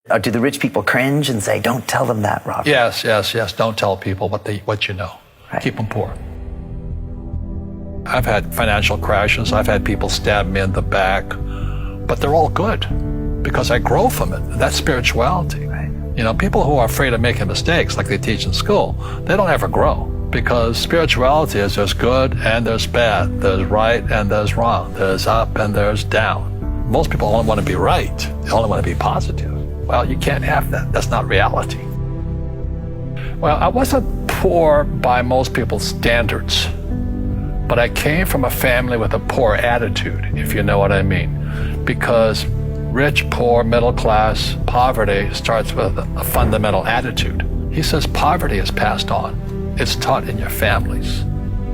Do the rich people cringe and say, don't tell them that, Robert? Yes. Don't tell people what you know. Right. Keep them poor. I've had financial crashes. I've had people stab me in the back, but they're all good because I grow from it. That's spirituality. Right. You know, people who are afraid of making mistakes like they teach in school, they don't ever grow because spirituality is there's good and there's bad. There's right and there's wrong. There's up and there's down. Most people only want to be right. They only want to be positive. Well, you can't have that. That's not reality. Well, I wasn't poor by most people's standards, but I came from a family with a poor attitude, if you know what I mean. Because rich, poor, middle class, poverty starts with a fundamental attitude. He says poverty is passed on. It's taught in your families.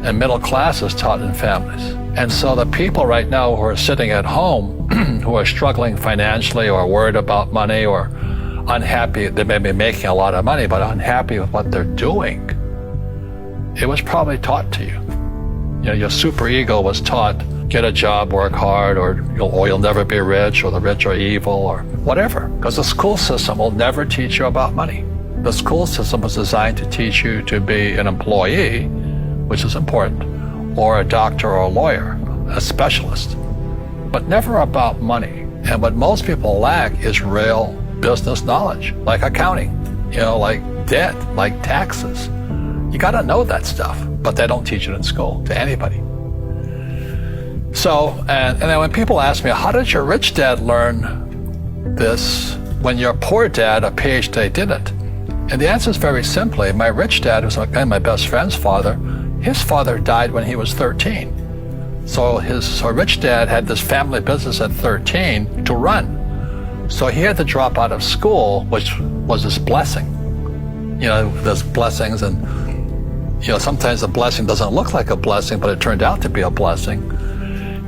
And middle class is taught in families. And so the people right now who are sitting at home, who are struggling financially or worried about money or unhappy, they may be making a lot of money, but unhappy with what they're doing, it was probably taught to you. You know, your superego was taught, get a job, work hard, or you'll never be rich, or the rich are evil, or whatever. Because the school system will never teach you about money. The school system was designed to teach you to be an employee, which is important, or a doctor or a lawyer, a specialist, but never about money. And what most people lack is real business knowledge, like accounting, like debt, like taxes. You got to know that stuff, but they don't teach it in school to anybody. So, and then when people ask me, how did your rich dad learn this when your poor dad, a PhD, didn't? And the answer is very simply, my rich dad, who's again my best friend's father, his father died when he was 13. So his rich dad had this family business at 13 to run. So he had to drop out of school, which was his blessing. There's blessings, and sometimes a blessing doesn't look like a blessing, but it turned out to be a blessing.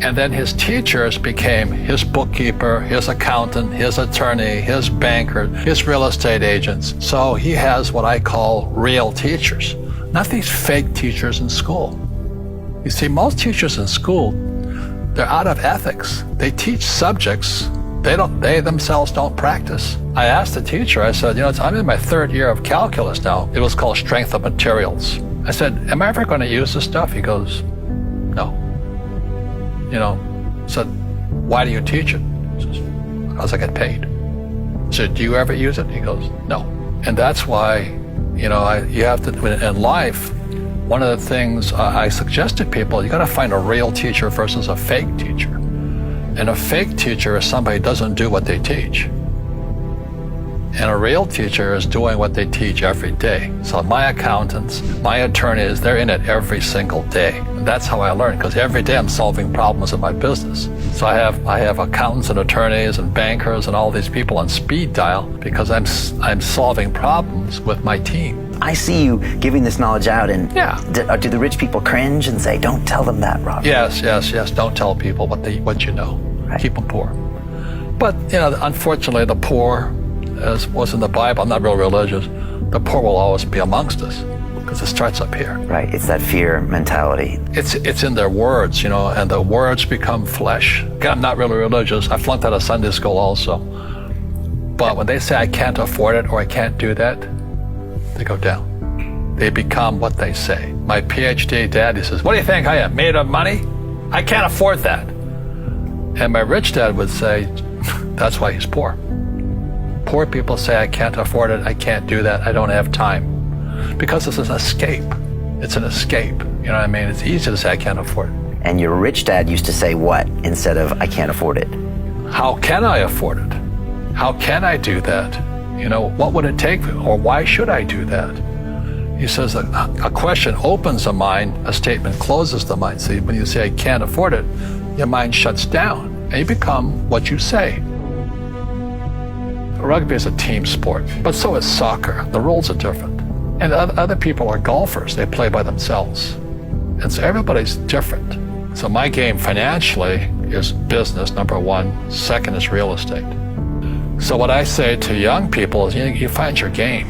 And then his teachers became his bookkeeper, his accountant, his attorney, his banker, his real estate agents. So he has what I call real teachers, not these fake teachers in school. You see, most teachers in school, they're out of ethics. They teach subjects they themselves don't practice. I asked the teacher, I said, I'm in my third year of calculus now. It was called strength of materials. I said, am I ever going to use this stuff? He goes, no. I said, why do you teach it? He says, because I get paid. I said, do you ever use it? He goes, no. And that's why, you have to, in life, one of the things I suggest to people, you got to find a real teacher versus a fake teacher. And a fake teacher is somebody who doesn't do what they teach. And a real teacher is doing what they teach every day. So my accountants, my attorneys, they're in it every single day. And that's how I learn, because every day I'm solving problems in my business. So I have accountants and attorneys and bankers and all these people on speed dial because I'm solving problems with my team. I see you giving this knowledge out, and yeah. Do the rich people cringe and say, don't tell them that, Robert? Yes. Don't tell people what you know. Right. Keep them poor. But, unfortunately, the poor, as was in the Bible, I'm not real religious, the poor will always be amongst us because it starts up here. Right, it's that fear mentality. It's in their words, and the words become flesh. Again, I'm not really religious. I flunked out of Sunday school also. But when they say I can't afford it or I can't do that, they go down. They become what they say. My PhD dad, he says, what do you think I am, made of money? I can't afford that. And my rich dad would say, that's why he's poor. Poor people say, I can't afford it, I can't do that, I don't have time. Because it's an escape. It's an escape. You know what I mean? It's easy to say, I can't afford it. And your rich dad used to say what instead of, I can't afford it? How can I afford it? How can I do that? What would it take, or why should I do that? He says a question opens the mind, a statement closes the mind. See, when you say, I can't afford it, your mind shuts down, and you become what you say. Rugby is a team sport, but so is soccer. The rules are different. And other people are golfers. They play by themselves. And so everybody's different. So my game financially is business, number one. Second is real estate. So what I say to young people is, you find your game.